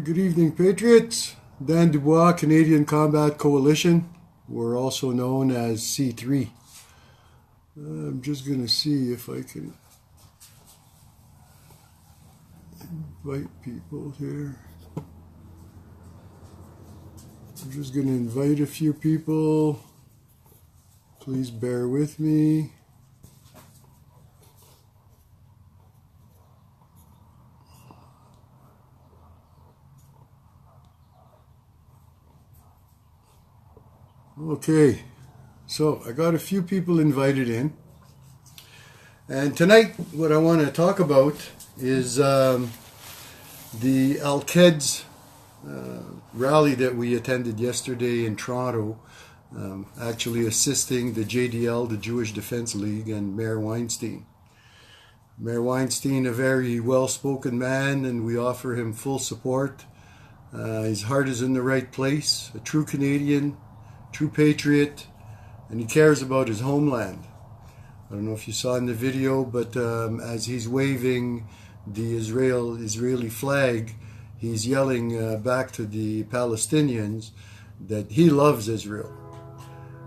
Good evening, Patriots. Dan Dubois, Canadian Combat Coalition. We're also known as C3. I'm just going to see if I can invite people here. I'm just going to invite a few people. Please bear with me. Okay, so I got a few people invited in, and tonight what I want to talk about is the Al-Quds rally that we attended yesterday in Toronto, actually assisting the JDL, the Jewish Defense League, and Mayor Weinstein. Mayor Weinstein, a very well-spoken man, and we offer him full support. His heart is in the right place, a true Canadian, true patriot, and he cares about his homeland. I don't know if you saw in the video, but as he's waving the Israeli flag, he's yelling back to the Palestinians that he loves Israel.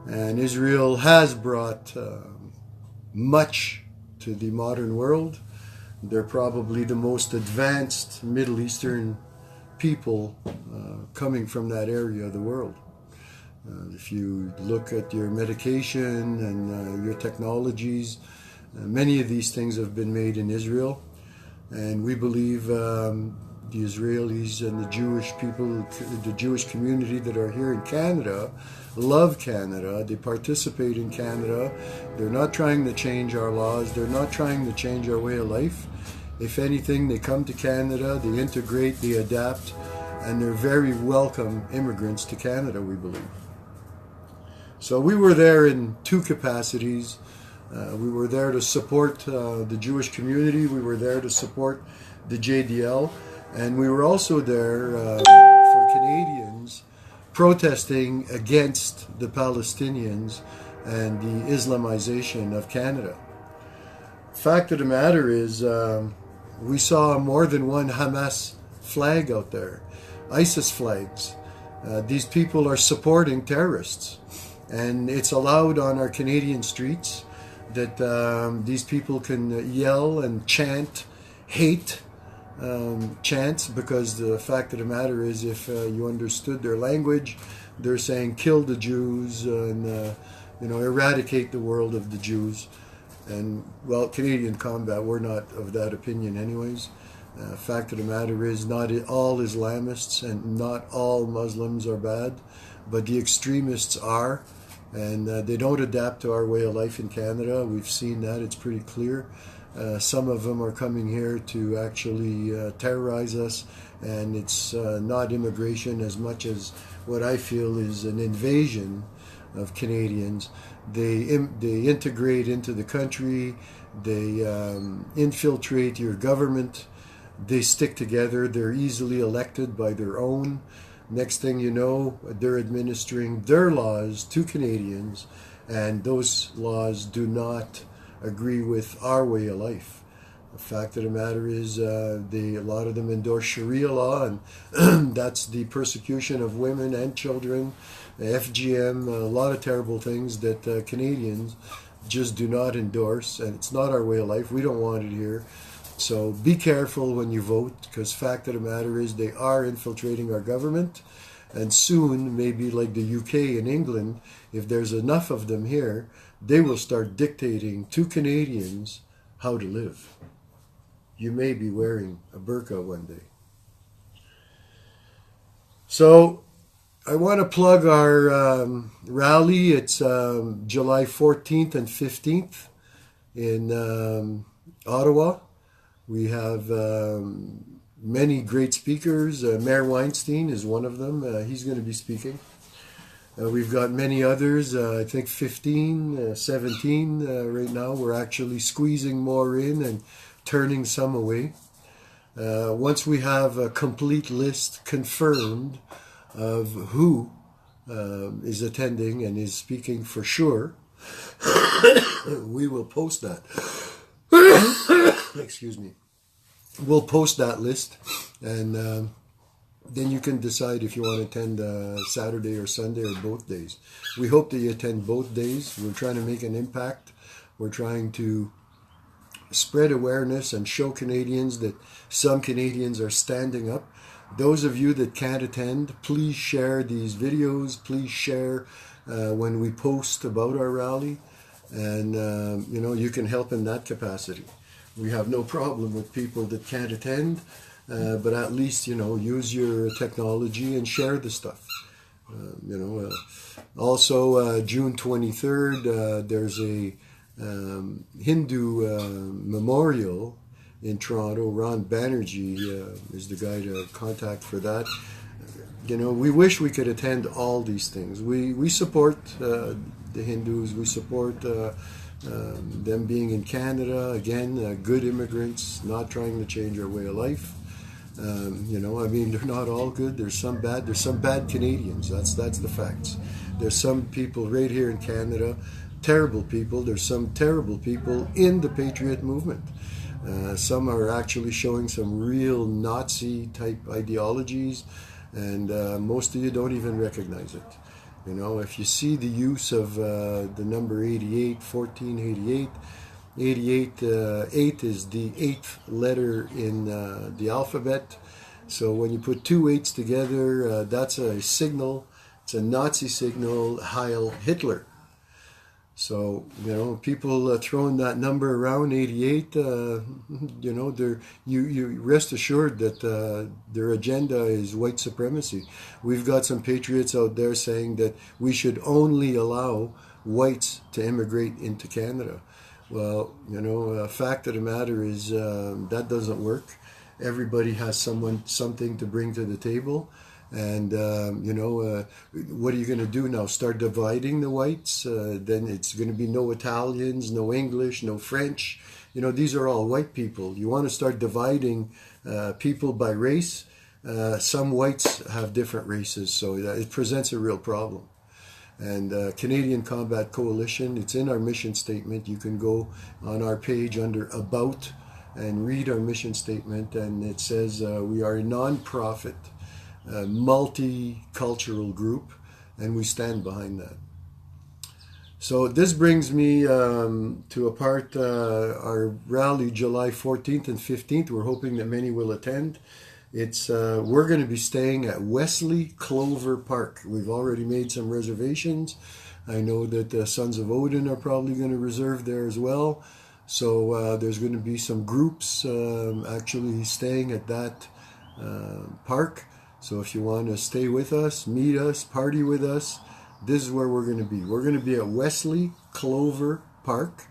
And Israel has brought much to the modern world. They're probably the most advanced Middle Eastern people coming from that area of the world. If you look at your medication and your technologies, many of these things have been made in Israel. And we believe the Israelis and the Jewish people, the Jewish community that are here in Canada, love Canada. They participate in Canada. They're not trying to change our laws. They're not trying to change our way of life. If anything, they come to Canada, they integrate, they adapt, and they're very welcome immigrants to Canada, we believe. So we were there in two capacities. We were there to support the Jewish community. We were there to support the JDL. And we were also there for Canadians protesting against the Palestinians and the Islamization of Canada. Fact of the matter is, we saw more than one Hamas flag out there, ISIS flags. These people are supporting terrorists. And it's allowed on our Canadian streets that these people can yell and chant hate chants, because the fact of the matter is, if you understood their language, they're saying kill the Jews and eradicate the world of the Jews. And well, Canadian Combat, we're not of that opinion anyways. Fact of the matter is, not all Islamists and not all Muslims are bad, but the extremists are. And they don't adapt to our way of life in Canada. We've seen that. It's pretty clear. Some of them are coming here to actually terrorize us. And it's not immigration as much as what I feel is an invasion of Canadians. They integrate into the country. They infiltrate your government. They stick together. They're easily elected by their own. Next thing you know, they're administering their laws to Canadians, and those laws do not agree with our way of life. The fact of the matter is, a lot of them endorse Sharia law, and that's the persecution of women and children, FGM, a lot of terrible things that Canadians just do not endorse, and it's not our way of life. We don't want it here. So be careful when you vote, because fact of the matter is, they are infiltrating our government, and soon, maybe like the UK and England, if there's enough of them here, they will start dictating to Canadians how to live. You may be wearing a burqa one day. So I want to plug our rally. It's July 14th and 15th in Ottawa. We have many great speakers. Mayor Weinstein is one of them. He's going to be speaking. We've got many others, I think 15, 17 right now. We're actually squeezing more in and turning some away. Once we have a complete list confirmed of who is attending and is speaking for sure, we will post that. Excuse me. We'll post that list, and then you can decide if you want to attend Saturday or Sunday or both days. We hope that you attend both days. We're trying to make an impact. We're trying to spread awareness and show Canadians that some Canadians are standing up. Those of you that can't attend, please share these videos. Please share when we post about our rally. And, you can help in that capacity. We have no problem with people that can't attend. But at least, use your technology and share the stuff. Also, June 23rd, there's a Hindu memorial in Toronto. Ron Banerjee is the guy to contact for that. We wish we could attend all these things. We support the Hindus. We support them being in Canada. Again, good immigrants, not trying to change our way of life. They're not all good. There's some bad. There's some bad Canadians. That's the facts. There's some people right here in Canada, terrible people. There's some terrible people in the Patriot movement. Some are actually showing some real Nazi-type ideologies, and most of you don't even recognize it. If you see the use of the number 88, 1488, 8 is the 8th letter in the alphabet. So when you put two 8s together, that's a signal. It's a Nazi signal, Heil Hitler. So, people throwing that number around, 88, you rest assured that their agenda is white supremacy. We've got some patriots out there saying that we should only allow whites to immigrate into Canada. Well, fact of the matter is that doesn't work. Everybody has something to bring to the table. And, what are you going to do now? Start dividing the whites? Then it's going to be no Italians, no English, no French. These are all white people. You want to start dividing people by race? Some whites have different races, so it presents a real problem. And Canadian Combat Coalition, it's in our mission statement. You can go on our page under About and read our mission statement. And it says we are a non-profit, multicultural group, and we stand behind that. So this brings me to a part, our rally July 14th and 15th. We're hoping that many will attend. We're going to be staying at Wesley Clover Park. We've already made some reservations. I know that the Sons of Odin are probably going to reserve there as well. So there's going to be some groups actually staying at that park. So if you want to stay with us, meet us, party with us, this is where we're going to be. We're going to be at Wesley Clover Park.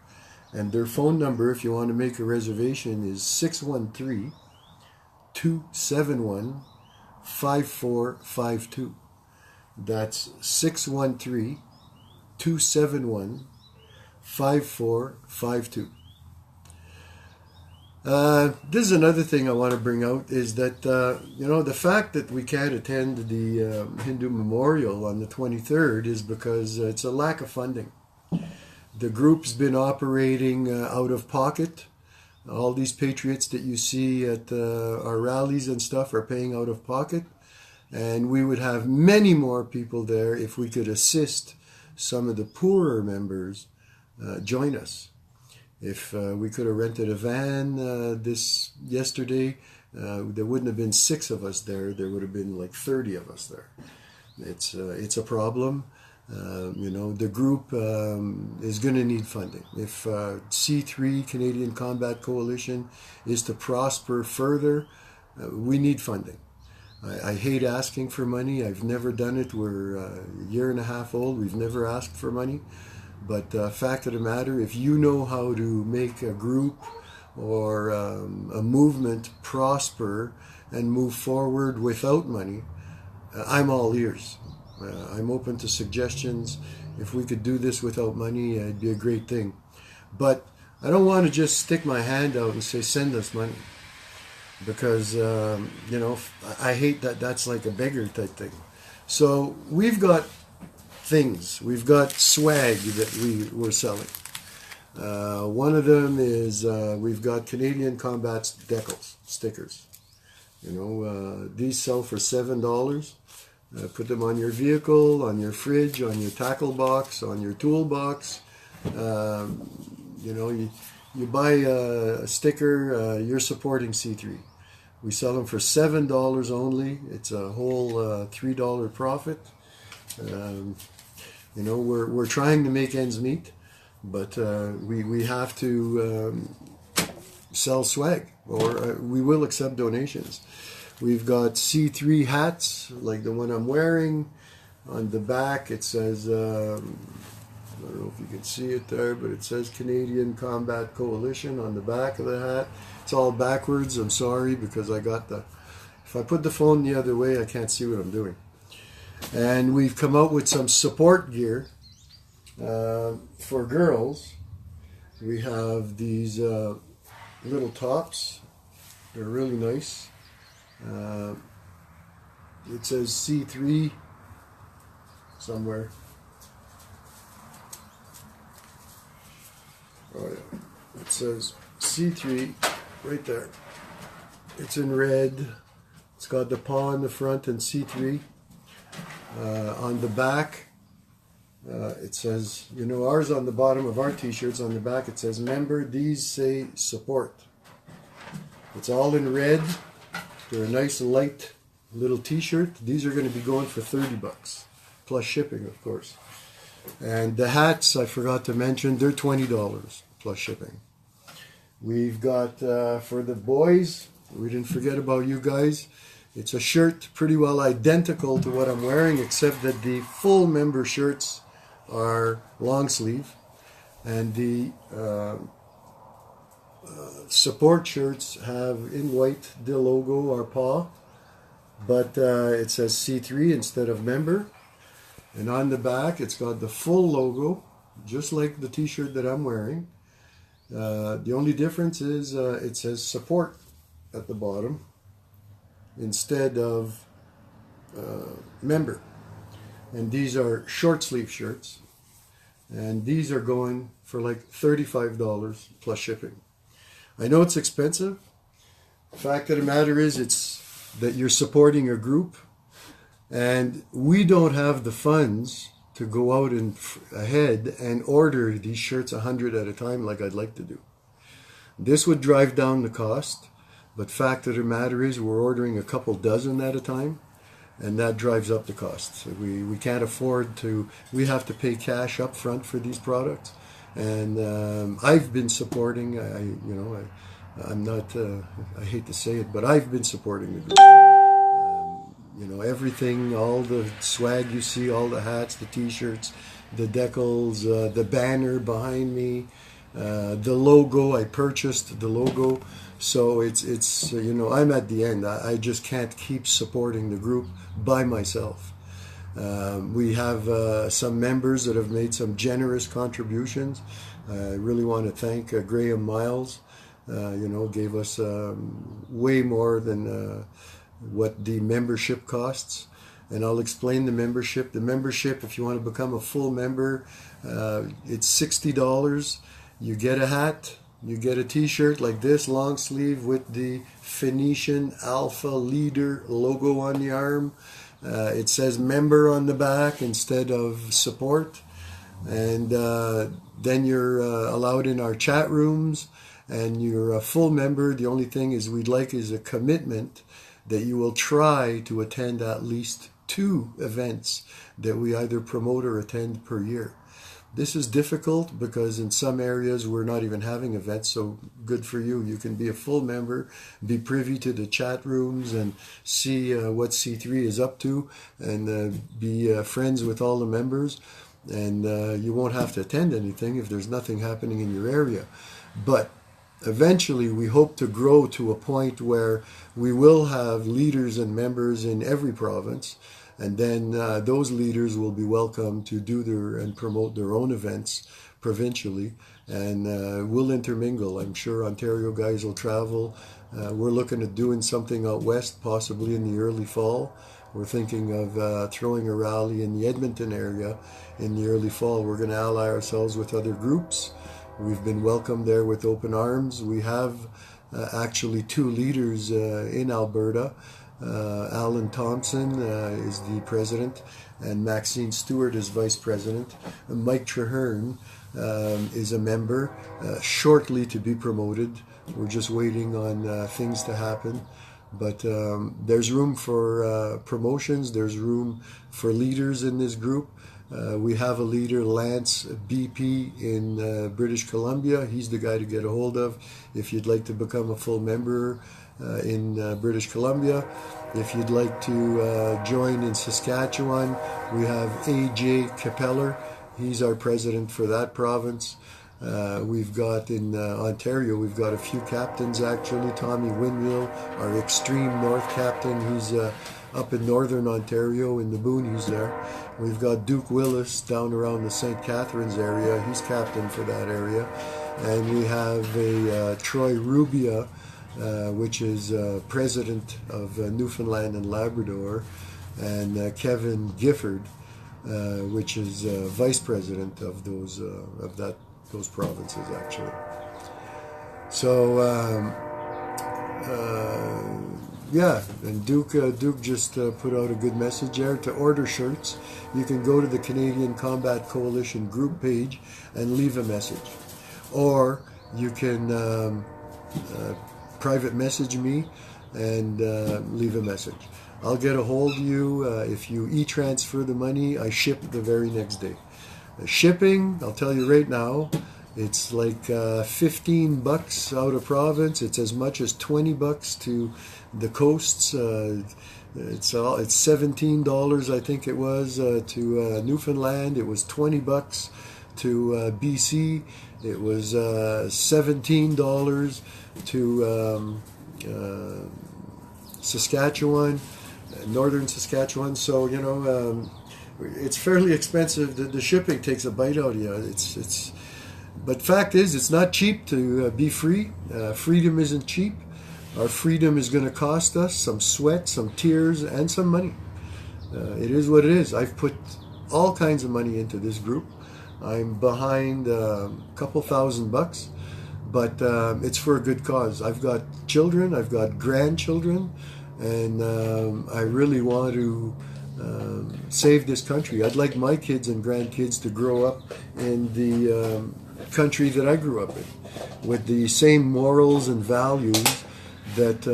And their phone number, if you want to make a reservation, is 613-271-5452. That's 613-271-5452. This is another thing I want to bring out is that, the fact that we can't attend the Hindu Memorial on the 23rd is because it's a lack of funding. The group's been operating out of pocket. All these patriots that you see at our rallies and stuff are paying out of pocket. And we would have many more people there if we could assist some of the poorer members join us. If we could have rented a van yesterday, there wouldn't have been 6 of us there. There would have been like 30 of us there. It's a problem. The group is going to need funding. If C3, Canadian Combat Coalition, is to prosper further, we need funding. I hate asking for money. I've never done it. We're a year and a half old. We've never asked for money. But fact of the matter, if you know how to make a group or a movement prosper and move forward without money, I'm all ears. I'm open to suggestions. If we could do this without money, it'd be a great thing. But I don't want to just stick my hand out and say, send us money. Because, I hate that that's like a beggar type thing. So we've got things. We've got swag that we're selling. One of them is we've got Canadian Combat decals, stickers. These sell for $7. Put them on your vehicle, on your fridge, on your tackle box, on your toolbox. You buy a sticker, you're supporting C3. We sell them for $7 only. It's a whole $3 profit. We're trying to make ends meet, but we have to sell swag, or we will accept donations. We've got C3 hats, like the one I'm wearing. On the back it says, I don't know if you can see it there, but it says Canadian Combat Coalition on the back of the hat. It's all backwards, I'm sorry, because if I put the phone the other way, I can't see what I'm doing. And we've come out with some support gear for girls. We have these little tops. They're really nice. It says C3 somewhere. Oh yeah, it says C3 right there. It's in red. It's got the paw in the front and C3. On the back, it says, ours on the bottom of our t-shirts, on the back it says, member, these say support. It's all in red. They're a nice light little t-shirt. These are going to be going for $30, plus shipping, of course. And the hats, I forgot to mention, they're $20, plus shipping. We've got, for the boys, we didn't forget about you guys, it's a shirt pretty well identical to what I'm wearing, except that the full member shirts are long sleeve, and the support shirts have in white the logo, our paw, but it says C3 instead of member. And on the back it's got the full logo, just like the t-shirt that I'm wearing. The only difference is it says support at the bottom instead of member. And these are short sleeve shirts, and these are going for like $35 plus shipping. I know it's expensive. The fact of the matter is it's that you're supporting a group, and we don't have the funds to go out ahead and order these shirts 100 at a time like I'd like to do. This would drive down the cost, but fact of the matter is we're ordering a couple dozen at a time, and that drives up the cost. So we can't afford to, we have to pay cash up front for these products. And I've been supporting, I'm not, I hate to say it, but I've been supporting the group. Everything, all the swag you see, all the hats, the t-shirts, the decals, the banner behind me, the logo, I purchased the logo. So it's I'm at the end. I just can't keep supporting the group by myself. We have some members that have made some generous contributions. I really want to thank Graham Miles. Gave us way more than what the membership costs. And I'll explain the membership. The membership, if you want to become a full member, it's $60. You get a hat, you get a t-shirt like this, long sleeve with the Phoenician Alpha Leader logo on the arm. It says member on the back instead of support. And then you're allowed in our chat rooms, and you're a full member. The only thing we'd like is a commitment that you will try to attend at least 2 events that we either promote or attend per year. This is difficult because in some areas we're not even having events, so good for you. You can be a full member, be privy to the chat rooms and see what C3 is up to, and be friends with all the members. And you won't have to attend anything if there's nothing happening in your area. But eventually we hope to grow to a point where we will have leaders and members in every province. And then those leaders will be welcome to do and promote their own events provincially, and we'll intermingle. I'm sure Ontario guys will travel. We're looking at doing something out west, possibly in the early fall. We're thinking of throwing a rally in the Edmonton area in the early fall. We're going to ally ourselves with other groups. We've been welcomed there with open arms. We have actually two leaders in Alberta. Alan Thompson is the president, and Maxine Stewart is vice president. Mike Traherne is a member, shortly to be promoted. We're just waiting on things to happen. But there's room for promotions. There's room for leaders in this group. We have a leader, Lance BP, in British Columbia. He's the guy to get a hold of if you'd like to become a full member in British Columbia. If you'd like to join in Saskatchewan, we have AJ Capeller. He's our president for that province. We've got in Ontario, we've got a few captains actually. Tommy Winville, our extreme north captain, he's up in northern Ontario in the boonies there. We've got Duke Willis down around the St. Catharines area. He's captain for that area. And we have a Troy Rubia, which is president of Newfoundland and Labrador, and Kevin Gifford, which is vice president of those provinces actually. So yeah, and Duke just put out a good message there. To order shirts, you can go to the Canadian Combat Coalition group page and leave a message, or you can private message me and leave a message. I'll get a hold of you. If you e-transfer the money, I ship the very next day. Shipping, I'll tell you right now, it's like $15 out of province. It's as much as $20 to the coasts. It's $17, I think it was, to Newfoundland. It was $20 to BC. It was $17 to Saskatchewan, northern Saskatchewan. So you know, it's fairly expensive. The shipping takes a bite out of you. But fact is, it's not cheap to be free. Freedom isn't cheap. Our freedom is going to cost us some sweat, some tears, and some money. It is what it is. I've put all kinds of money into this group. I'm behind a couple $1,000, but it's for a good cause. I've got children, I've got grandchildren, and I really want to save this country. I'd like my kids and grandkids to grow up in the country that I grew up in, with the same morals and values that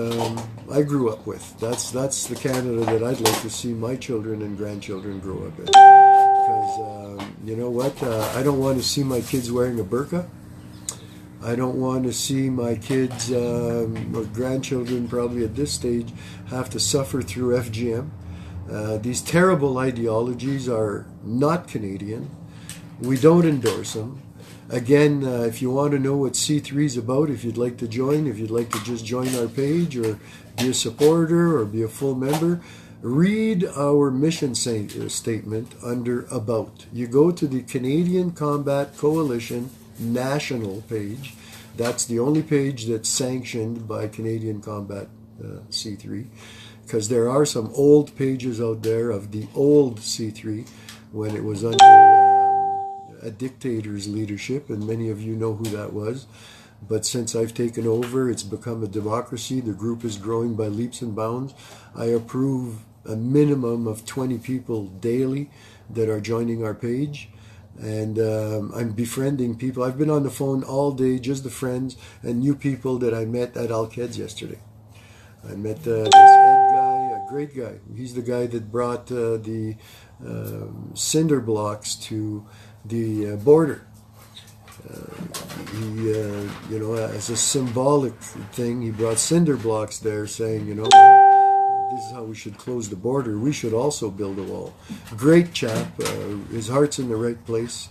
I grew up with. That's the Canada that I'd like to see my children and grandchildren grow up in. Because you know what? I don't want to see my kids wearing a burqa. I don't want to see my kids or grandchildren, probably at this stage, have to suffer through FGM. These terrible ideologies are not Canadian. We don't endorse them. Again, if you want to know what C3 is about, if you'd like to join, if you'd like to just join our page or be a supporter or be a full member, read our mission statement under About. You go to the Canadian Combat Coalition national page. That's the only page that's sanctioned by Canadian Combat C3, because there are some old pages out there of the old C3 when it was under a dictator's leadership, and many of you know who that was. But since I've taken over, it's become a democracy. The group is growing by leaps and bounds. I approve a minimum of 20 people daily that are joining our page. And I'm befriending people. I've been on the phone all day, just the friends and new people that I met at Al-Quds yesterday. I met this Ed guy, a great guy. He's the guy that brought the cinder blocks to the border. He, you know, as a symbolic thing, he brought cinder blocks there saying, you know, this is how we should close the border. We should also build a wall. Great chap. His heart's in the right place.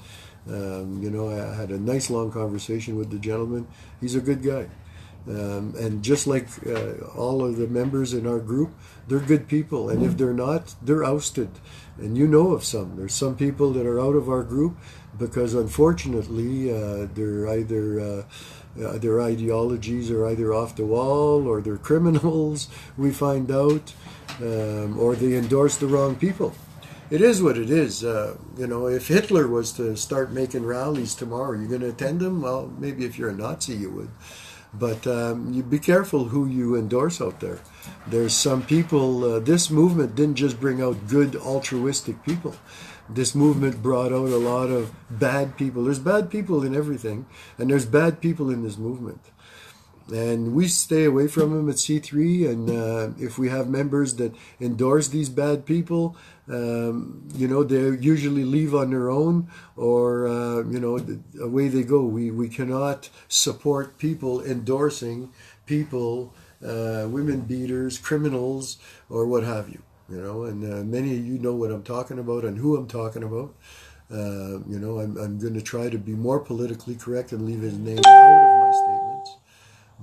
You know, I had a nice long conversation with the gentleman. He's a good guy. And just like all of the members in our group, they're good people. And if they're not, they're ousted. And you know of some. There's some people that are out of our group because, unfortunately, they're either their ideologies are either off the wall, or they're criminals, we find out, or they endorse the wrong people. It is what it is. You know, if Hitler was to start making rallies tomorrow, you're going to attend them? Well, maybe if you're a Nazi, you would. But you be careful who you endorse out there. There's some people, this movement didn't just bring out good altruistic people. This movement brought out a lot of bad people. There's bad people in everything, and there's bad people in this movement. And we stay away from them at C3. And if we have members that endorse these bad people, they usually leave on their own, or away they go. We cannot support people endorsing people, women beaters, criminals, or what have you. And many of you know what I'm talking about and who I'm talking about. I'm going to try to be more politically correct and leave his name out of my statements.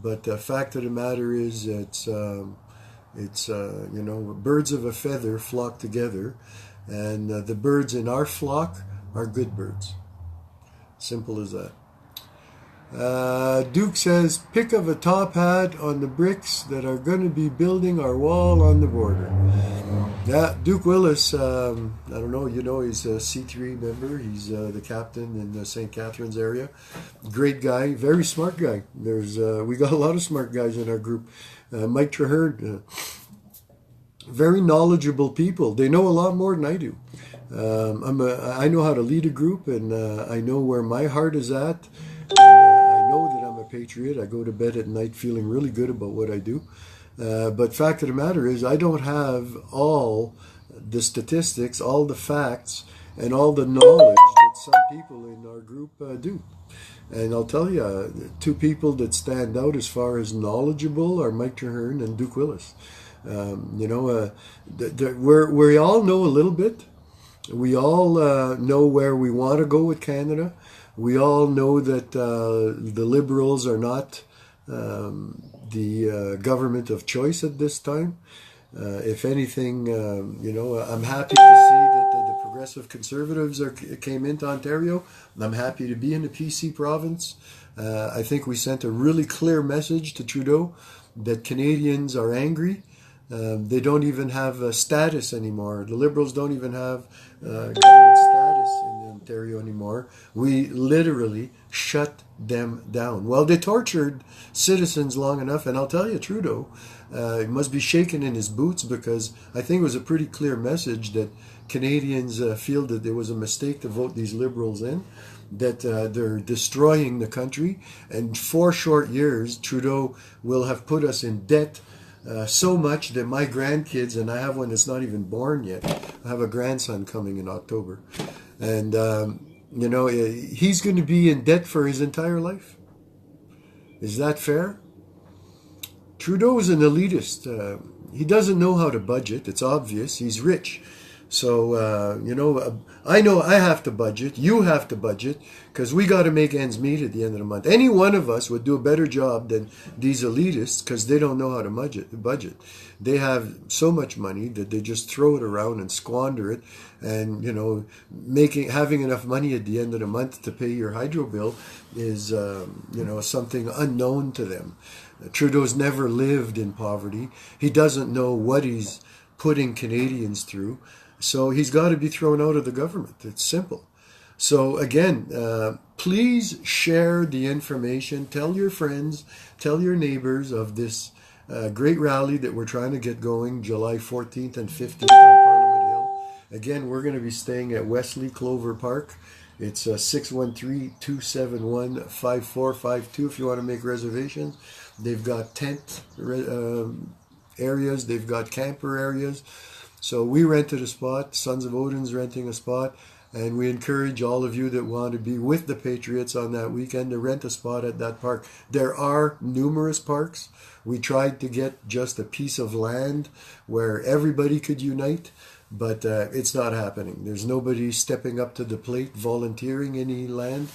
But the fact of the matter is, it's birds of a feather flock together, and the birds in our flock are good birds. Simple as that. Duke says, pick of a top hat on the bricks that are going to be building our wall on the border. Yeah, Duke Willis, I don't know, he's a C3 member. He's the captain in the St. Catharines area. Great guy, very smart guy. We got a lot of smart guys in our group. Mike Traherne, very knowledgeable people. They know a lot more than I do. I know how to lead a group, and I know where my heart is at. And, I know that I'm a patriot. I go to bed at night feeling really good about what I do. But fact of the matter is, I don't have all the statistics, all the facts, and all the knowledge that some people in our group do. And I'll tell you, two people that stand out as far as knowledgeable are Mike Traherne and Duke Willis. We all know a little bit. We all know where we want to go with Canada. We all know that the Liberals are not the government of choice at this time. If anything, I'm happy to see that the Progressive Conservatives came into Ontario. I'm happy to be in the PC province. I think we sent a really clear message to Trudeau that Canadians are angry. They don't even have a status anymore. The Liberals don't even have government status in Ontario anymore. We literally shut them down. Well, they tortured citizens long enough, and I'll tell you, Trudeau must be shaking in his boots, because I think it was a pretty clear message that Canadians feel that there was a mistake to vote these Liberals in, that they're destroying the country, and 4 short years, Trudeau will have put us in debt so much that my grandkids, and I have one that's not even born yet, I have a grandson coming in October, and he's going to be in debt for his entire life. Is that fair? Trudeau is an elitist. He doesn't know how to budget. It's obvious. He's rich. So, I know I have to budget. You have to budget, because we got to make ends meet at the end of the month. Any one of us would do a better job than these elitists, because they don't know how to budget. They have so much money that they just throw it around and squander it. And, having enough money at the end of the month to pay your hydro bill is, something unknown to them. Trudeau's never lived in poverty. He doesn't know what he's putting Canadians through. So he's got to be thrown out of the government. It's simple. So again, please share the information. Tell your friends, tell your neighbors of this great rally that we're trying to get going July 14th and 15th on Parliament Hill. Again, we're going to be staying at Wesley Clover Park. It's 613-271-5452 if you want to make reservations. They've got tent areas. They've got camper areas. So we rented a spot. Sons of Odin's renting a spot. And we encourage all of you that want to be with the Patriots on that weekend to rent a spot at that park. There are numerous parks. We tried to get just a piece of land where everybody could unite, but it's not happening. There's nobody stepping up to the plate, volunteering any land.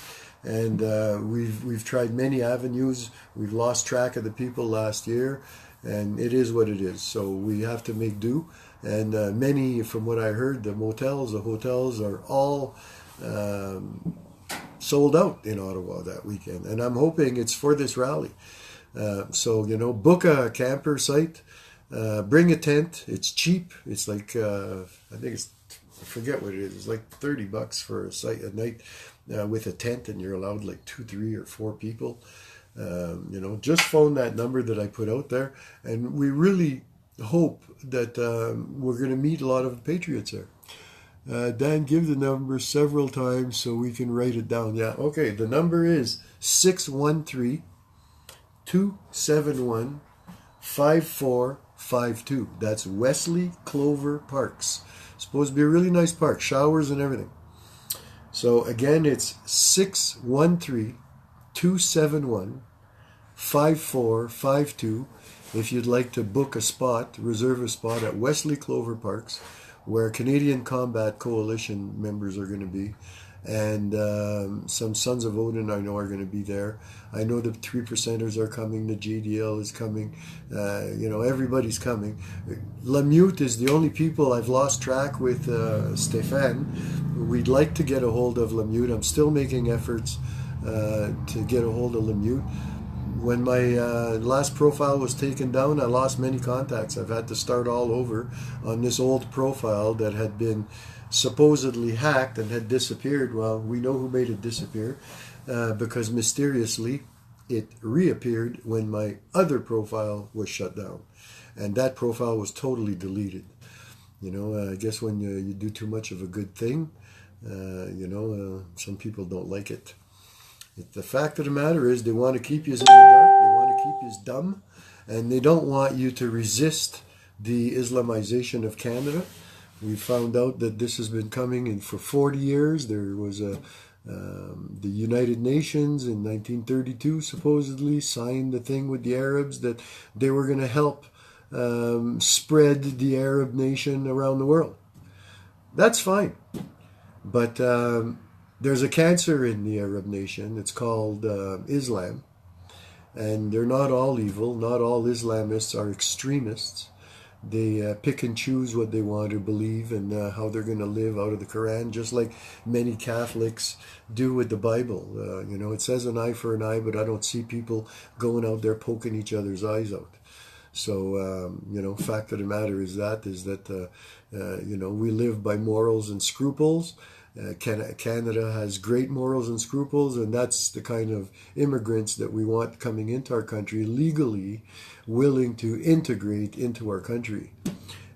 And we've tried many avenues. We've lost track of the people last year, and it is what it is. So we have to make do. And many, from what I heard, the hotels are all sold out in Ottawa that weekend. And I'm hoping it's for this rally. So, book a camper site, bring a tent. It's cheap. It's like, I forget what it is. It's like $30 for a night with a tent, and you're allowed like 2, 3, or 4 people. Just phone that number that I put out there, and we really hope that we're going to meet a lot of patriots there. Dan, give the number several times so we can write it down. Yeah, okay, the number is 613-271-5452. That's Wesley Clover Parks. Supposed to be a really nice park, showers and everything. So again, it's 613-271-5452 if you'd like to book a spot, reserve a spot at Wesley Clover Parks, where Canadian Combat Coalition members are going to be, and some Sons of Odin I know are going to be there. I know the 3%ers are coming, the JDL is coming, everybody's coming. Lamute is the only people I've lost track with. Stéphane, we'd like to get a hold of Lamute. I'm still making efforts to get a hold of Lamute. When my last profile was taken down, I lost many contacts. I've had to start all over on this old profile that had been supposedly hacked and had disappeared. Well, we know who made it disappear because mysteriously it reappeared when my other profile was shut down. And that profile was totally deleted. I guess when you do too much of a good thing, some people don't like it. The fact of the matter is they want to keep you in the dark, they want to keep you dumb, and they don't want you to resist the Islamization of Canada. We found out that this has been coming in for 40 years. There was the United Nations in 1932 supposedly signed the thing with the Arabs that they were going to help spread the Arab nation around the world. That's fine. But there's a cancer in the Arab nation. It's called Islam. And they're not all evil. Not all Islamists are extremists. They pick and choose what they want to believe and how they're going to live out of the Quran, just like many Catholics do with the Bible. It says an eye for an eye, but I don't see people going out there poking each other's eyes out. So, fact of the matter is that we live by morals and scruples. Canada has great morals and scruples, and that's the kind of immigrants that we want coming into our country, legally willing to integrate into our country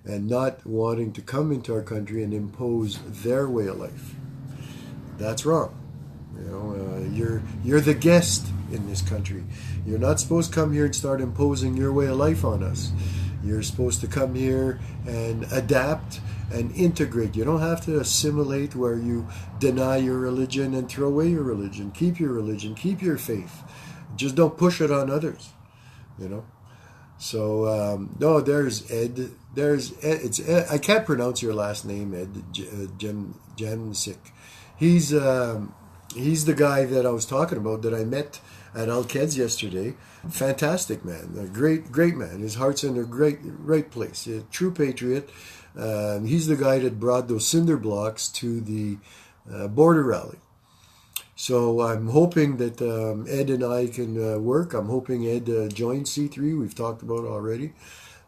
and not wanting to come into our country and impose their way of life. That's wrong. You're the guest in this country. You're not supposed to come here and start imposing your way of life on us. You're supposed to come here and adapt and integrate. You don't have to assimilate where you deny your religion and throw away your religion. Keep your religion, keep your faith. Just don't push it on others, So, no, there's Ed. It's Ed. I can't pronounce your last name, Ed. Jansik. He's the guy that I was talking about that I met at Al-Quds yesterday. Fantastic man, a great man. His heart's in a right place. A true patriot. He's the guy that brought those cinder blocks to the border rally. So I'm hoping that Ed and I can work. I'm hoping Ed joins C3. We've talked about it already.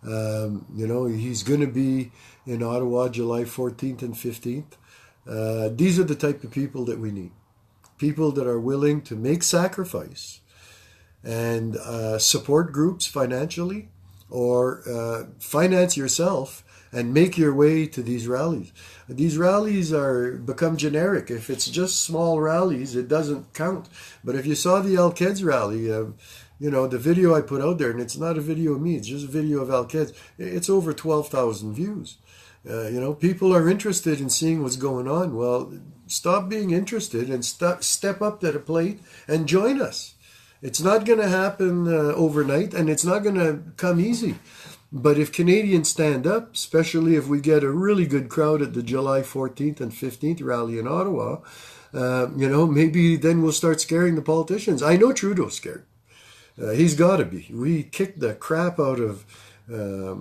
He's going to be in Ottawa July 14th and 15th. These are the type of people that we need. People that are willing to make sacrifice and support groups financially, or finance yourself and make your way to these rallies. These rallies become generic. If it's just small rallies, it doesn't count. But if you saw the Al-Quds rally, the video I put out there, and it's not a video of me, it's just a video of Al-Quds, it's over 12,000 views. People are interested in seeing what's going on. Well, stop being interested and step up to the plate and join us. It's not going to happen overnight, and it's not going to come easy. But if Canadians stand up, especially if we get a really good crowd at the July 14th and 15th rally in Ottawa, maybe then we'll start scaring the politicians. I know Trudeau's scared. He's got to be. We kicked the crap out of the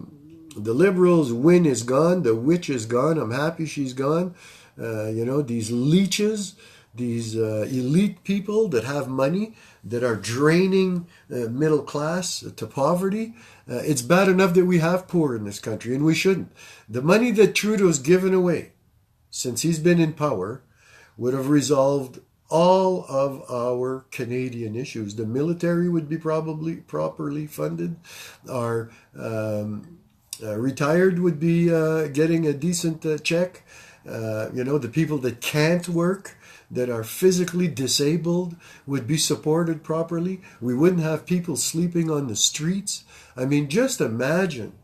Liberals. Wynne is gone. The witch is gone. I'm happy she's gone. These leeches, these elite people that have money, that are draining middle class to poverty. It's bad enough that we have poor in this country, and we shouldn't. The money that Trudeau's given away since he's been in power would have resolved all of our Canadian issues. The military would be probably properly funded. Our retired would be getting a decent check. The people that can't work, that are physically disabled, would be supported properly. We wouldn't have people sleeping on the streets. I mean, just imagine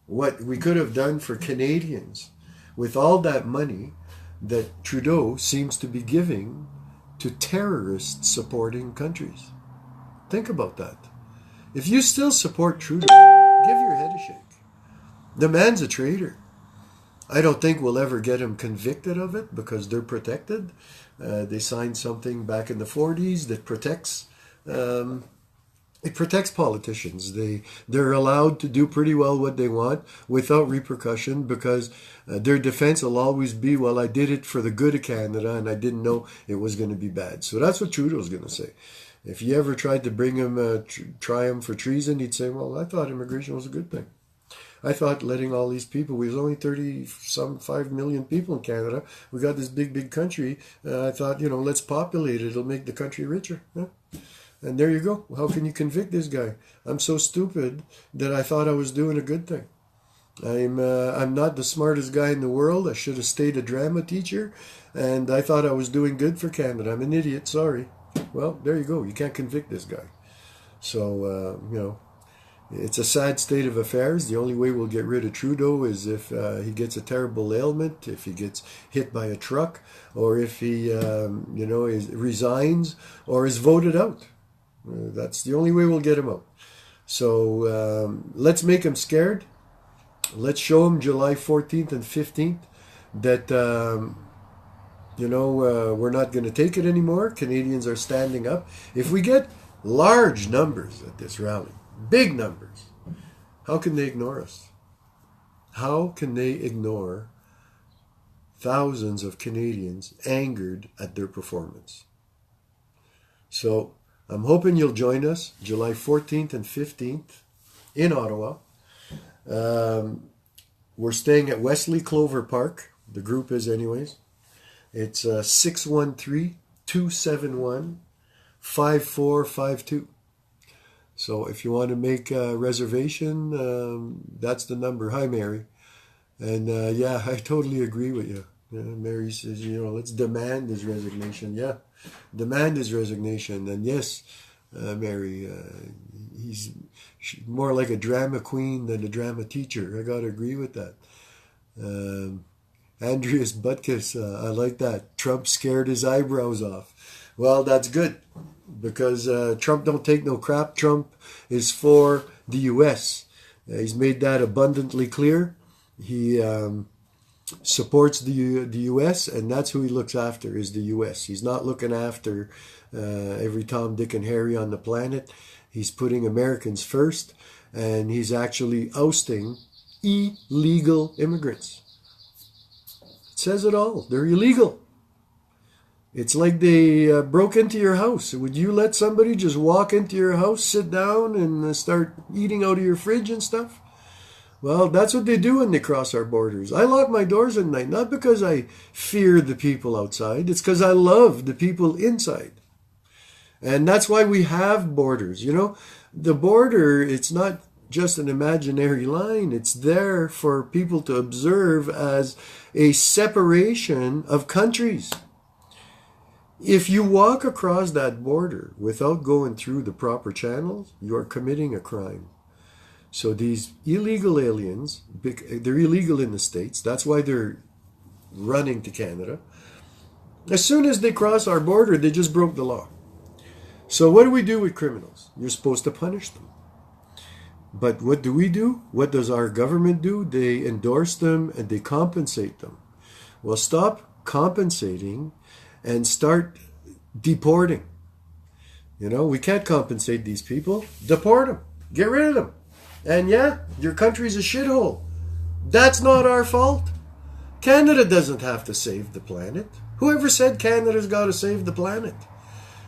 what we could have done for Canadians with all that money that Trudeau seems to be giving to terrorist supporting countries. Think about that. If you still support Trudeau, give your head a shake. The man's a traitor. I don't think we'll ever get him convicted of it because they're protected. They signed something back in the 40s that protects politicians. They're allowed to do pretty well what they want without repercussion because their defense will always be, well, I did it for the good of Canada and I didn't know it was going to be bad. So that's what Trudeau's going to say. If you ever tried to bring him, try him for treason, he'd say, well, I thought immigration was a good thing. I thought letting all these people, we was only 5 million people in Canada. We got this big country. I thought, let's populate it. It'll make the country richer. Yeah? And there you go. How can you convict this guy? I'm so stupid that I thought I was doing a good thing. I'm not the smartest guy in the world. I should have stayed a drama teacher. And I thought I was doing good for Canada. I'm an idiot. Sorry. Well, there you go. You can't convict this guy. So, it's a sad state of affairs. The only way we'll get rid of Trudeau is if he gets a terrible ailment, if he gets hit by a truck, or if he, resigns or is voted out. That's the only way we'll get him out. So let's make him scared. Let's show him July 14th and 15th that, we're not going to take it anymore. Canadians are standing up. If we get large numbers at this rally, big numbers, how can they ignore us? How can they ignore thousands of Canadians angered at their performance? So I'm hoping you'll join us July 14th and 15th in Ottawa. We're staying at Wesley Clover Park. The group is anyways. It's 613-271-5452. So if you want to make a reservation, that's the number. Hi, Mary. And I totally agree with you. Mary says, let's demand his resignation. Yeah, demand his resignation. And yes, Mary, he's more like a drama queen than a drama teacher. I got to agree with that. Andreas Butkus, I like that. Trump scared his eyebrows off. Well, that's good. Because Trump don't take no crap. Trump is for the U.S. He's made that abundantly clear. He supports the U.S. and that's who he looks after is the U.S. He's not looking after every Tom, Dick, and Harry on the planet. He's putting Americans first, and he's actually ousting illegal immigrants. It says it all. They're illegal. It's like they broke into your house. Would you let somebody just walk into your house, sit down, and start eating out of your fridge and stuff? Well, that's what they do when they cross our borders. I lock my doors at night, not because I fear the people outside. It's because I love the people inside. And that's why we have borders. The border, it's not just an imaginary line. It's there for people to observe as a separation of countries. If you walk across that border without going through the proper channels, you are committing a crime. So these illegal aliens, they're illegal in the States. That's why they're running to Canada. As soon as they cross our border, they just broke the law. So what do we do with criminals? You're supposed to punish them. But what do we do? What does our government do? They endorse them and they compensate them. Well, stop compensating and start deporting. We can't compensate these people. Deport them. Get rid of them. And yeah, your country's a shithole. That's not our fault. Canada doesn't have to save the planet. Whoever said Canada's got to save the planet?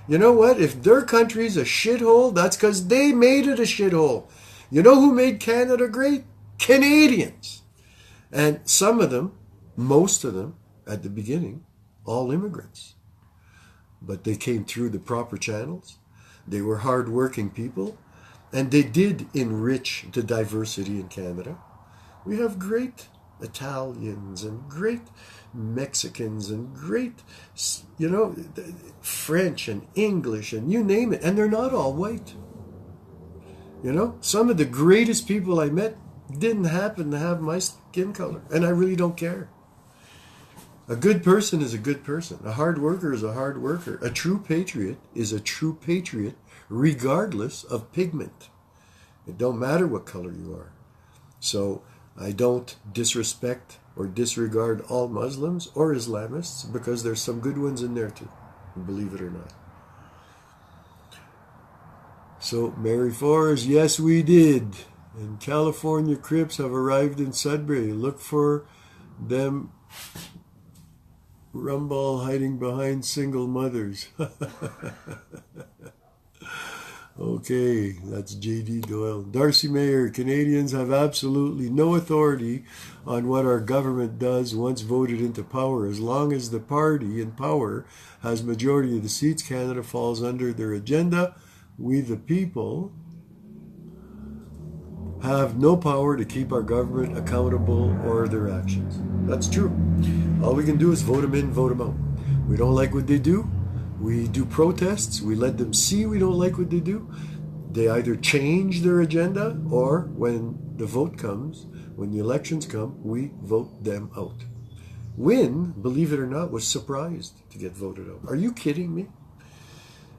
You know what? If their country's a shithole, that's because they made it a shithole. You know who made Canada great? Canadians. And some of them, most of them, at the beginning, all immigrants. but they came through the proper channels. They were hardworking people, and they did enrich the diversity in Canada. We have great Italians and great Mexicans and great, French and English and you name it, and they're not all white. Some of the greatest people I met didn't happen to have my skin color, and I really don't care. A good person is a good person. A hard worker is a hard worker. A true patriot is a true patriot regardless of pigment. It don't matter what color you are. So I don't disrespect or disregard all Muslims or Islamists, because there's some good ones in there too, believe it or not. So Mary Forrest, yes we did. And California Crips have arrived in Sudbury. Look for them rumball hiding behind single mothers. Okay, that's J.D. Doyle. Darcy Mayer, Canadians have absolutely no authority on what our government does once voted into power. As long as the party in power has majority of the seats, Canada falls under their agenda. We the people have no power to keep our government accountable or their actions. That's true. All we can do is vote them in, vote them out. We don't like what they do. We do protests. We let them see we don't like what they do. They either change their agenda, or when the vote comes, when the elections come, we vote them out. Wynne, believe it or not, was surprised to get voted out. Are you kidding me?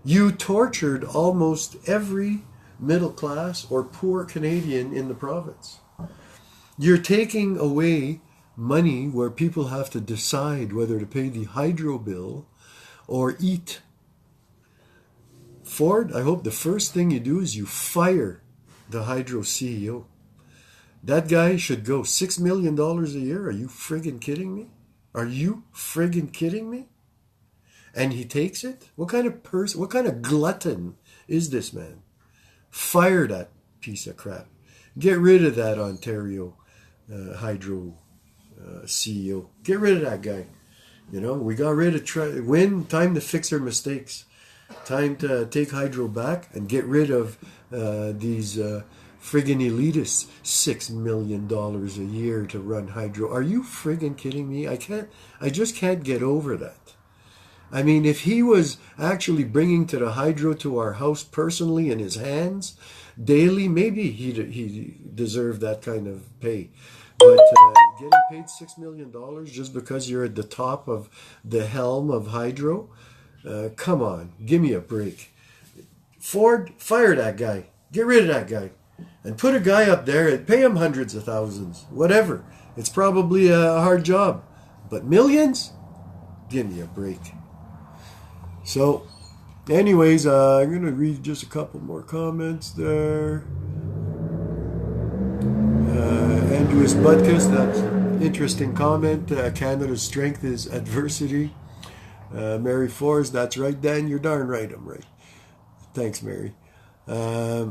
You tortured almost every middle class or poor Canadian in the province. You're taking away money where people have to decide whether to pay the hydro bill or eat. Ford, I hope the first thing you do is you fire the hydro CEO. That guy should go $6 million a year. Are you friggin' kidding me? Are you friggin' kidding me? And he takes it? What kind of person, what kind of glutton is this man? Fire that piece of crap. Get rid of that Ontario hydro CEO. Get rid of that guy. We got rid of Wynne. Time to fix our mistakes. Time to take hydro back and get rid of these friggin' elitists. $6 million a year to run hydro. Are you friggin' kidding me? I just can't get over that. I mean, if he was actually bringing to the hydro to our house personally in his hands daily, maybe he deserved that kind of pay. But getting paid $6 million just because you're at the top of the helm of hydro? Come on, give me a break. Ford, fire that guy. Get rid of that guy. And put a guy up there and pay him hundreds of thousands. Whatever. It's probably a hard job. But millions? Give me a break. So, anyways, I'm going to read just a couple more comments there. Andrews Butkus, that's an interesting comment. Canada's strength is adversity. Mary Forrest, that's right, Dan, you're darn right, I'm right. Thanks, Mary. I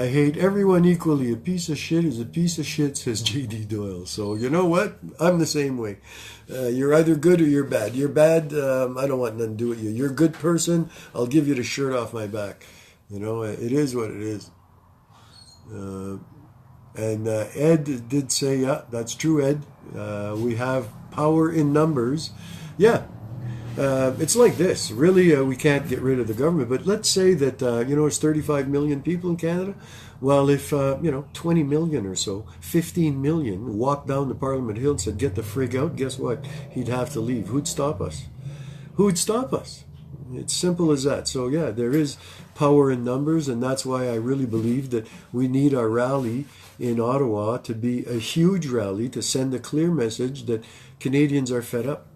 hate everyone equally. A piece of shit is a piece of shit, says J.D. Doyle. So, you know what? I'm the same way. You're either good or you're bad. You're bad, I don't want nothing to do with you. You're a good person, I'll give you the shirt off my back. It is what it is. And Ed did say, yeah, that's true, Ed. We have power in numbers. Yeah. It's like this. Really, we can't get rid of the government. But let's say that, it's 35 million people in Canada. Well, if, 20 million or so, 15 million walked down to Parliament Hill and said, get the frig out, guess what? He'd have to leave. Who'd stop us? Who would stop us? It's simple as that. So, yeah, there is power in numbers, and that's why I really believe that we need our rally in Ottawa to be a huge rally to send a clear message that Canadians are fed up.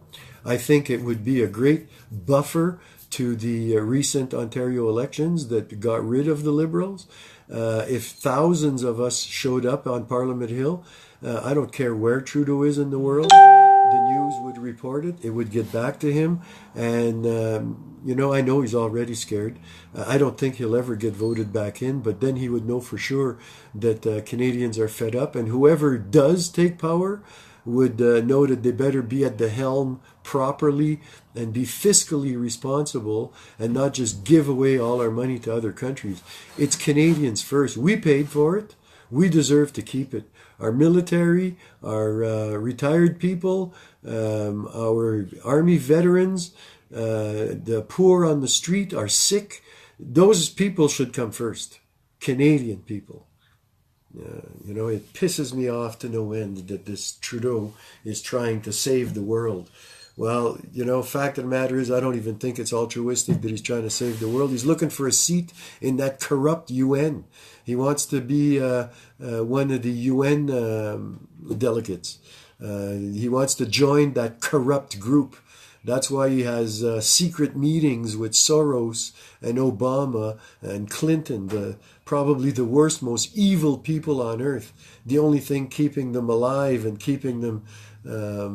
I think it would be a great buffer to the recent Ontario elections that got rid of the Liberals. If thousands of us showed up on Parliament Hill, I don't care where Trudeau is in the world, the news would report it. It would get back to him. And, I know he's already scared. I don't think he'll ever get voted back in, but then he would know for sure that Canadians are fed up. And whoever does take power would know that they better be at the helm properly and be fiscally responsible and not just give away all our money to other countries. It's Canadians first. We paid for it. We deserve to keep it. Our military, our retired people, our army veterans, the poor on the street, our sick, those people should come first. Canadian people. It pisses me off to no end that this Trudeau is trying to save the world. Well, fact of the matter is, I don't even think it's altruistic that he's trying to save the world. He's looking for a seat in that corrupt UN. He wants to be one of the UN delegates. He wants to join that corrupt group. That's why he has secret meetings with Soros and Obama and Clinton, probably the worst, most evil people on earth. The only thing keeping them alive and keeping them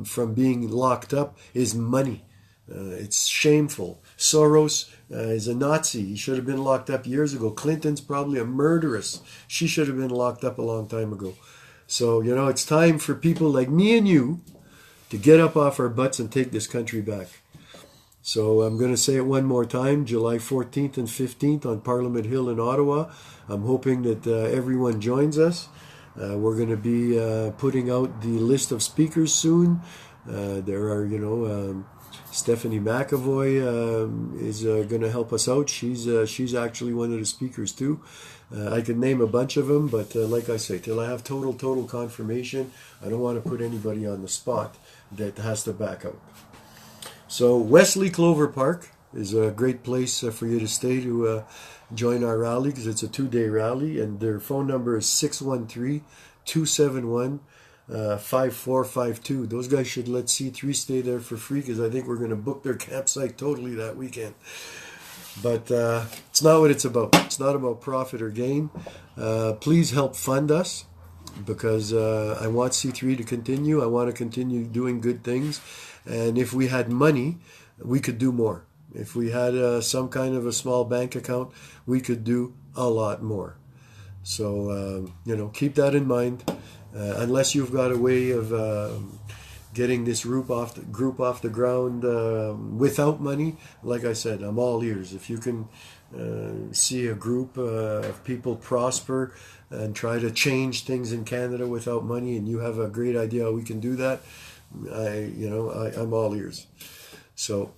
from being locked up is money. It's shameful. Soros is a Nazi. He should have been locked up years ago. Clinton's probably a murderess. She should have been locked up a long time ago. So, it's time for people like me and you to get up off our butts and take this country back. So I'm going to say it one more time, July 14th and 15th on Parliament Hill in Ottawa. I'm hoping that everyone joins us. We're going to be putting out the list of speakers soon. There are, Stephanie McAvoy is going to help us out. She's actually one of the speakers too. I could name a bunch of them, but like I say, till I have total confirmation, I don't want to put anybody on the spot that has to back out. So Wesley Clover Park is a great place for you to stay to join our rally, because it's a 2-day rally, and their phone number is 613-271-5452. Those guys should let C3 stay there for free, because I think we're going to book their campsite totally that weekend. But it's not what it's about. It's not about profit or gain. Please help fund us, because I want C3 to continue. I want to continue doing good things. And if we had money, we could do more. If we had some kind of a small bank account, we could do a lot more. So, keep that in mind. Unless you've got a way of getting this group off the ground without money, like I said, I'm all ears. If you can see a group of people prosper and try to change things in Canada without money, and you have a great idea how we can do that, I'm all ears. So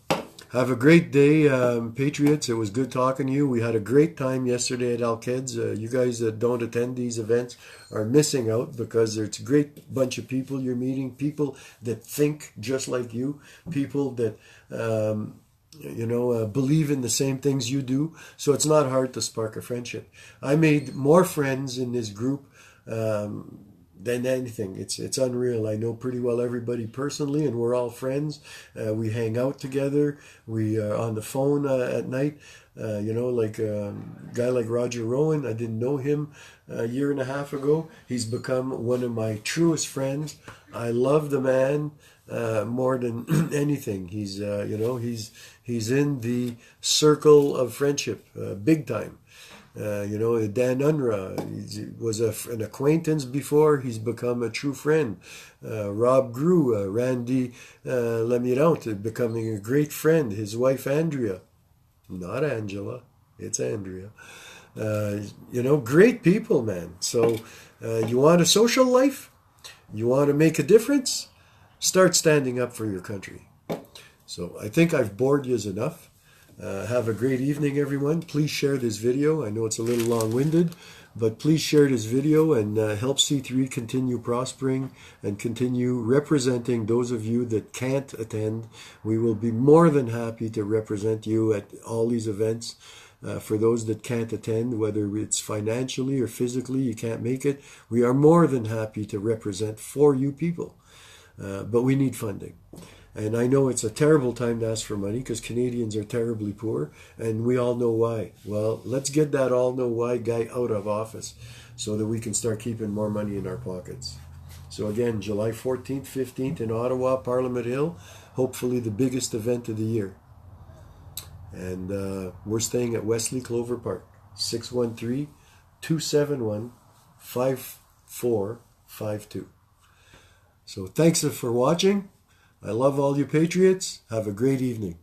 have a great day, Patriots. It was good talking to you. We had a great time yesterday at Al-Quds. You guys that don't attend these events are missing out, because it's a great bunch of people you're meeting, people that think just like you, people that believe in the same things you do. So it's not hard to spark a friendship. I made more friends in this group than anything. It's unreal. I know pretty well everybody personally, and we're all friends. We hang out together. We are on the phone at night. Like a guy like Roger Rowan, I didn't know him a year and a half ago. He's become one of my truest friends. I love the man more than anything. He's he's in the circle of friendship big time. Dan Unra was an acquaintance before. He's become a true friend. Rob Grew, Randy Lamirante, becoming a great friend. His wife, Andrea. Not Angela. It's Andrea. Great people, man. So you want a social life? You want to make a difference? Start standing up for your country. So I think I've bored you enough. Have a great evening, everyone. Please share this video. I know it's a little long-winded, but please share this video and help C3 continue prospering and continue representing those of you that can't attend. We will be more than happy to represent you at all these events. For those that can't attend, whether it's financially or physically, you can't make it, we are more than happy to represent for you people. But we need funding. And I know it's a terrible time to ask for money, because Canadians are terribly poor, and we all know why. Well, let's get that all know why guy out of office so that we can start keeping more money in our pockets. So again, July 14th, 15th in Ottawa, Parliament Hill, hopefully the biggest event of the year. And we're staying at Wesley Clover Park, 613-271-5452. So thanks for watching. I love all you patriots. Have a great evening.